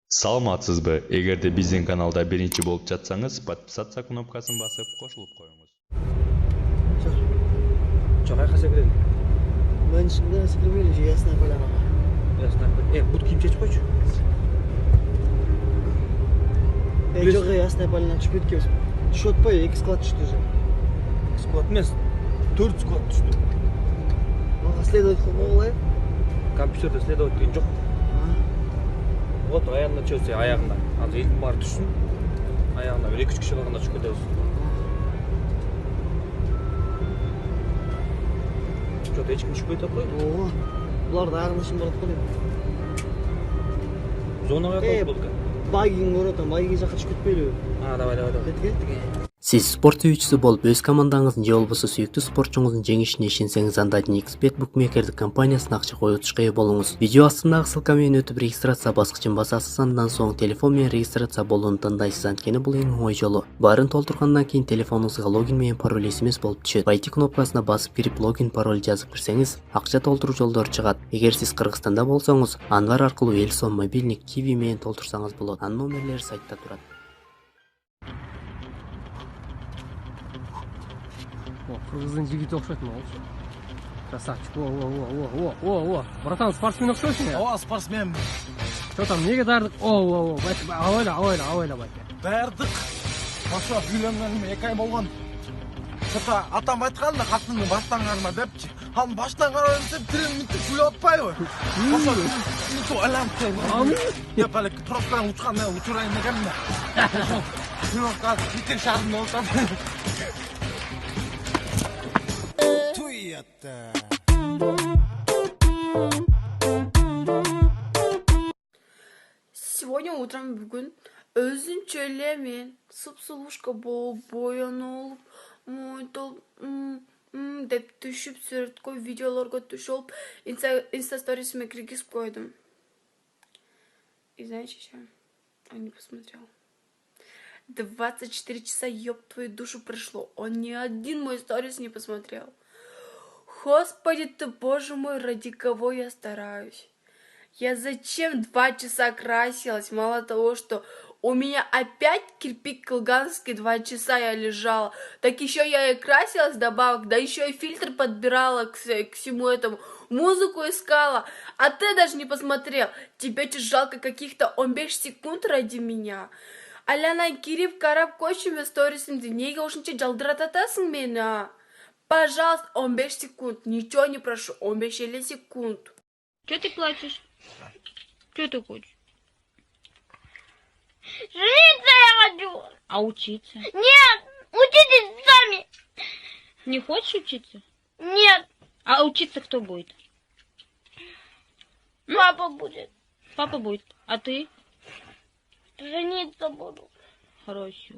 Саламатсызбы? Эгерде биздин каналда биринчи болуп жатсаңыз, подписаться кнопкасын басып, кошулуп коюңуз. Çok arkadaşa girelim. Ben şimdi sıkılmıyorum. Ясная поляна. Ясно. Буду ким чечip койчу. Жоқ, ясная поляна түшүп кеткенбиз. Түшүп атпайбы, 2 склад түштү уже. Склад эмес. 4 склад түштү. Мага следовать кылмагыла. Компьютерде следовать деген жок. Вот аягына чөйсө аягына. Азыр элдин баары түшсүн. Аягына бир 2-3 киши калганда түшүп кетебиз. Чөйсө эч ким түшүп кетип койду. Ого. Булар да аягына чын барат го дейм. Зонага калып болду экен. Багиң көрөтөм, багиге жакка түшүп кетпейлиби? Давай. Кетке. Сиз спорт сүйүүчүсү болуп, өз командаңыздын же болбосо сүйүктүү спортчуңуздун жеңишине ишенсеңиз, анда XBet букмекердик компаниясына акча коюутушка ээ болуңуз. Видео астындагы ссылка менен өтүп регистрация баскычын басасыз, андан соң телефон менен регистрация болууну тандайсыз. Анткени бул эң оңой жолу. Баарын толтургандан кийин телефонуңузга логин менен пароль SMS болуп түшөт. Войти кнопкасына басып кирип логин пароль жазып кирсеңиз, акча толтуруу жолдору чыгат. Эгер сиз Кыргызстанда болсоңуз, Анвар аркылуу Элсон мобильник Kiwi менен толтурсаңыз болот. Анын номерлери сайтта турат. Кыргыздын жигити окшойт мага болчу. Красавчик. О. Братан, спортсмен окшойсуң я? Ооба, спортсмен. Что там, неге дардык? О. Авайла, байке. Дардык. Башка үйлөнгөнүмө 2 ай болгон. Что-то атам айтканда катынды баштан карма депчи. Ал баштан карап десем, тирин күлүп атпайбы? Башка күлүп айланып. Деп эле троптан учканда учурайын дегенмин. Күлүп калып, битир шаарында отурам. Сегодня утром бүгін өзүнчө эле мен сып-сулушка болуп, боенуп, мойнтолуп, деп түшүп сүрөткө, видеолорго түшүп, инста сторисиме киргизип койдум. И знаете что? Он не посмотрел. 24 часа, ёб твою душу, прошло. Он ни один мой сторис не посмотрел. Господи ты, боже мой, ради кого я стараюсь? Я зачем 2 часа красилась? Мало того, что у меня опять кирпик кылганский, 2 часа я лежала, так еще я и красилась добавок, да еще и фильтр подбирала к всему этому, музыку искала, а ты даже не посмотрел. Тебе че жалко каких-то 15 секунд ради меня? Аляна кирип карап койчуме сторисимди, неге ушунча жалдыратасың мени, а? Пожалуйста, 15 секунд, ничего не прошу, 15 секунд. Че ты плачешь? Че ты хочешь? Жениться я хочу. А учиться? Нет, учитесь сами. Не хочешь учиться? Нет, А учиться кто будет? папа будет. Папа будет. А ты? Жениться буду. Хорошо.